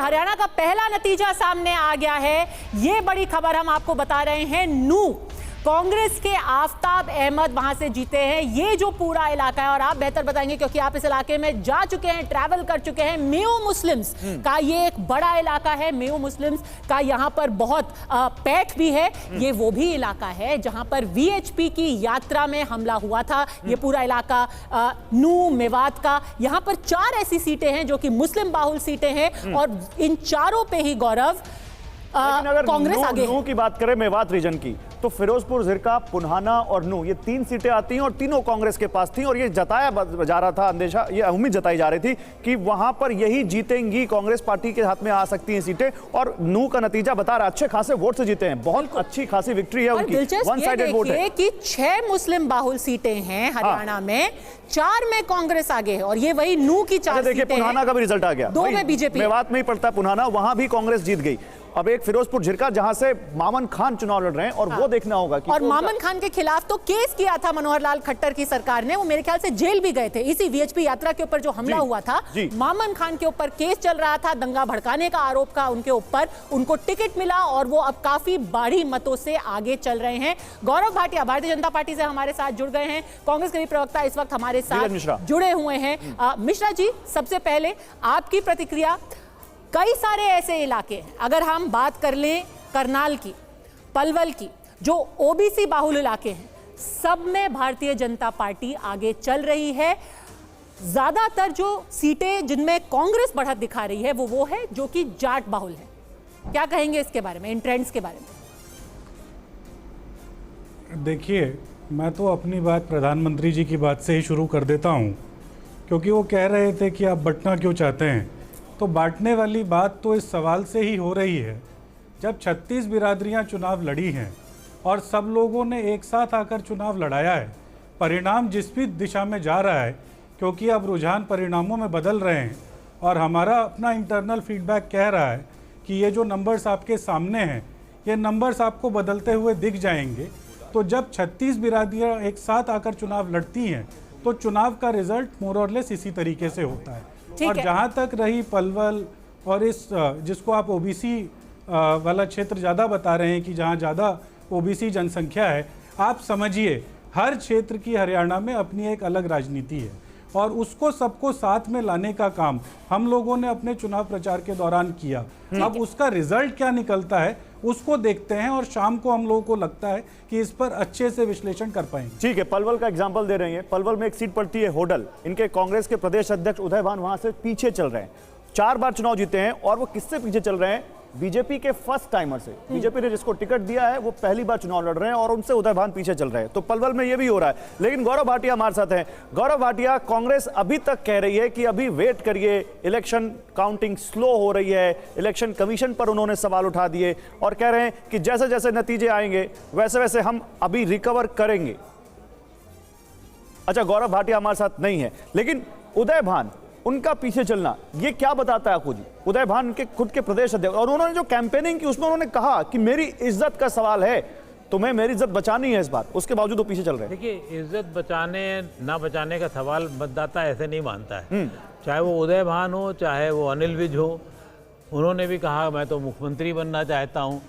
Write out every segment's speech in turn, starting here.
हरियाणा का पहला नतीजा सामने आ गया है। ये बड़ी खबर हम आपको बता रहे हैं। नू कांग्रेस के आफताब अहमद वहां से जीते हैं। ये जो पूरा इलाका है, और आप बेहतर बताएंगे क्योंकि आप इस इलाके में जा चुके हैं, ट्रैवल कर चुके हैं। मेयो मुस्लिम्स का ये एक बड़ा इलाका है। मेयो मुस्लिम्स का यहाँ पर बहुत पैठ भी है। ये वो भी इलाका है जहां पर वीएचपी की यात्रा में हमला हुआ था। ये पूरा इलाका नू मेवात का, यहाँ पर 4 ऐसी सीटें हैं जो कि मुस्लिम बाहुल सीटें हैं, और इन चारों पे ही गौरव कांग्रेस आगे। नू की बात करें मेवात रीजन की, तो फिरोजपुर, झिरका, पुन्हाना और नू, ये 3 सीटें आती हैं और तीनों कांग्रेस के पास थी। और ये जताया जा रहा था, अंदेशा, ये उम्मीद जताई जा रही थी कि वहां पर यही जीतेंगी, कांग्रेस पार्टी के हाथ में आ सकती हैं सीटें। और नू का नतीजा बता रहा है, अच्छे खासे वोट से जीते हैं, बहुत अच्छी खासी विक्ट्री है उनकी, वन साइडेड वोट है कि 6 मुस्लिम बाहुल सीटें हैं हरियाणा में, 4 में कांग्रेस आगे है, और ये वही नू की 4 देखिए पुन्हाना का भी रिजल्ट आ गया, 2 में बीजेपी। मेवात में ही पड़ता है पुन्हाना, वहां भी कांग्रेस जीत गई। अब एक फिरोजपुर, झिरका, जहां से मामन खान चुनाव लड़ रहे हैं, और वो देखना होगा कि और मामन खान के खिलाफ तो केस किया था मनोहर लाल खट्टर की सरकार ने। वो मेरे ख्याल से जेल भी गए थे इसी वीएचपी यात्रा के ऊपर जो हमला हुआ था। मामन खान के ऊपर केस चल रहा था, दंगा भड़काने का आरोप का उनके ऊपर। उनको टिकट मिला और वो अब काफी बड़ी मतों से आगे चल रहे हैं। गौरव भाटिया भारतीय जनता पार्टी से हमारे साथ जुड़ गए हैं। कांग्रेस के भी प्रवक्ता इस वक्त हमारे साथ जुड़े हुए हैं। मिश्रा जी, सबसे पहले आपकी प्रतिक्रिया। कई सारे ऐसे इलाके हैं, अगर हम बात कर लें करनाल की, पलवल की, जो ओबीसी बाहुल इलाके हैं, सब में भारतीय जनता पार्टी आगे चल रही है। ज्यादातर जो सीटें जिनमें कांग्रेस बढ़त दिखा रही है वो है जो कि जाट बाहुल है। क्या कहेंगे इसके बारे में, इन ट्रेंड्स के बारे में? देखिए, मैं तो अपनी बात प्रधानमंत्री जी की बात से ही शुरू कर देता हूं, क्योंकि वो कह रहे थे कि आप बंटना क्यों चाहते हैं। तो बांटने वाली बात तो इस सवाल से ही हो रही है, जब 36 बिरादरियां चुनाव लड़ी हैं और सब लोगों ने एक साथ आकर चुनाव लड़ाया है। परिणाम जिस भी दिशा में जा रहा है, क्योंकि अब रुझान परिणामों में बदल रहे हैं, और हमारा अपना इंटरनल फीडबैक कह रहा है कि ये जो नंबर्स आपके सामने हैं, ये नंबर्स आपको बदलते हुए दिख जाएंगे। तो जब 36 बिरादरियाँ एक साथ आकर चुनाव लड़ती हैं तो चुनाव का रिजल्ट मोर और लेस इसी तरीके से होता है। और जहाँ तक रही पलवल और इस जिसको आप ओबीसी वाला क्षेत्र ज़्यादा बता रहे हैं कि जहाँ ज़्यादा ओबीसी जनसंख्या है, आप समझिए हर क्षेत्र की हरियाणा में अपनी एक अलग राजनीति है, और उसको सबको साथ में लाने का काम हम लोगों ने अपने चुनाव प्रचार के दौरान किया। अब उसका रिजल्ट क्या निकलता है उसको देखते हैं, और शाम को हम लोगों को लगता है कि इस पर अच्छे से विश्लेषण कर पाएंगे। ठीक है, पलवल का एग्जांपल दे रहे हैं। पलवल में एक सीट पड़ती है होडल, इनके कांग्रेस के प्रदेश अध्यक्ष उदय भान वहां से पीछे चल रहे हैं। 4 बार चुनाव जीते हैं, और वो किससे पीछे चल रहे हैं? बीजेपी के फर्स्ट टाइमर से। बीजेपी ने जिसको टिकट दिया है वो पहली बार चुनाव लड़ रहे हैं, और उनसे उदय भान पीछे चल रहे हैं। तो पलवल में ये भी हो रहा है। लेकिन गौरव भाटिया हमारे साथ हैं। गौरव भाटिया, कांग्रेस अभी तक कह रही है कि अभी वेट करिए, इलेक्शन काउंटिंग स्लो हो रही है। इलेक्शन कमीशन पर उन्होंने सवाल उठा दिए और कह रहे हैं कि जैसे जैसे नतीजे आएंगे वैसे वैसे हम अभी रिकवर करेंगे। अच्छा, गौरव भाटिया हमारे साथ नहीं है, लेकिन उदय भान, उनका पीछे चलना ये क्या बताता है आपको जी? उदय भान के खुद के प्रदेश अध्यक्ष, और उन्होंने जो कैंपेनिंग की उसमें उन्होंने कहा कि मेरी इज्जत का सवाल है, तुम्हें मेरी इज्जत बचानी है इस बार, उसके बावजूद वो पीछे चल रहे हैं। देखिए, इज्जत बचाने ना बचाने का सवाल मतदाता ऐसे नहीं मानता है। चाहे वो उदय भान हो, चाहे वो अनिल विज हो, उन्होंने भी कहा मैं तो मुख्यमंत्री बनना चाहता हूँ।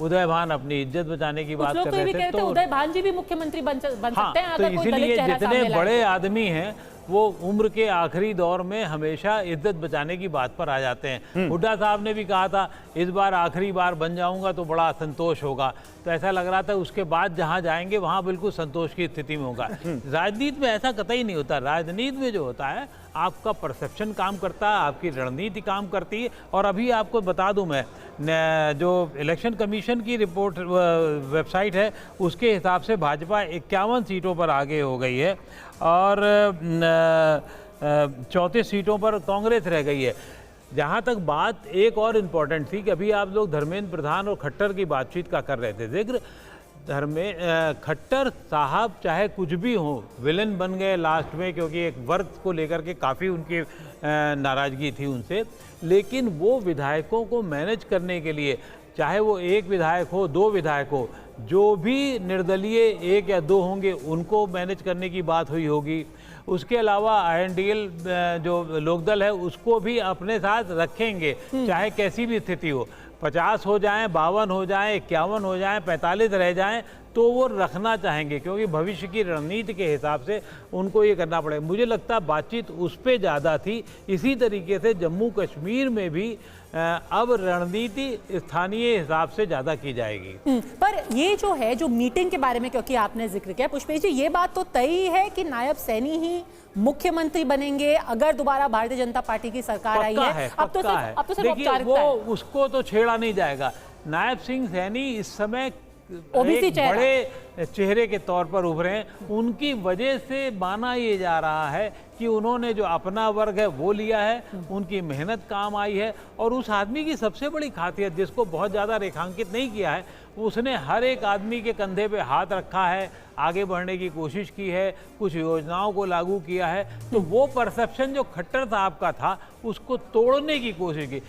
उदय भान अपनी इज्जत बचाने की बात कर रहे थे, तो उदय भान जी भी मुख्यमंत्री बन सकते हैं। तो इसलिए जितने बड़े आदमी हैं वो उम्र के आखिरी दौर में हमेशा इज्जत बचाने की बात पर आ जाते हैं। हुड्डा साहब ने भी कहा था इस बार आखिरी बार बन जाऊंगा तो बड़ा संतोष होगा, तो ऐसा लग रहा था उसके बाद जहां जाएंगे वहां बिल्कुल संतोष की स्थिति में होगा। राजनीति में ऐसा कतई नहीं होता। राजनीति में जो होता है आपका परसेप्शन काम करता है, आपकी रणनीति काम करती है। और अभी आपको बता दूं मैं, जो इलेक्शन कमीशन की रिपोर्ट वेबसाइट है उसके हिसाब से भाजपा 51 सीटों पर आगे हो गई है, और 34 सीटों पर कांग्रेस रह गई है। जहाँ तक बात एक और इम्पॉर्टेंट थी कि अभी आप लोग धर्मेंद्र प्रधान और खट्टर की बातचीत का कर रहे थे जिक्र। खट्टर साहब चाहे कुछ भी हो, विलन बन गए लास्ट में, क्योंकि एक वर्ग को लेकर के काफ़ी उनकी नाराज़गी थी उनसे, लेकिन वो विधायकों को मैनेज करने के लिए, चाहे वो 1 विधायक हो, 2 विधायक हो, जो भी निर्दलीय 1 या 2 होंगे उनको मैनेज करने की बात हुई होगी। उसके अलावा INDL जो लोकदल है उसको भी अपने साथ रखेंगे, चाहे कैसी भी स्थिति हो, 50 हो जाएं, 52 हो जाएं, 51 हो जाएं, 45 रह जाएं, तो वो रखना चाहेंगे, क्योंकि भविष्य की रणनीति के हिसाब से उनको ये करना पड़ेगा। मुझे लगता है बातचीत उस पे ज़्यादा थी। इसी तरीके से जम्मू कश्मीर में भी अब रणनीति स्थानीय हिसाब से ज़्यादा की जाएगी। पर ये जो है, जो मीटिंग के बारे में क्योंकि आपने जिक्र किया पुष्पेश जी, ये बात तो तय है कि नायब सैनी ही मुख्यमंत्री बनेंगे अगर दोबारा भारतीय जनता पार्टी की सरकार आई है। अब तो सिर्फ देखिए, वो उसको तो छेड़ा नहीं जाएगा। नायब सिंह सैनी इस समय एक बड़े चेहरे के तौर पर उभरे हैं। उनकी वजह से माना ये जा रहा है कि उन्होंने जो अपना वर्ग है वो लिया है, उनकी मेहनत काम आई है। और उस आदमी की सबसे बड़ी खासियत, जिसको बहुत ज़्यादा रेखांकित नहीं किया है, उसने हर एक आदमी के कंधे पे हाथ रखा है, आगे बढ़ने की कोशिश की है, कुछ योजनाओं को लागू किया है। तो वो परसेप्शन जो खट्टर साहब का था उसको तोड़ने की कोशिश की।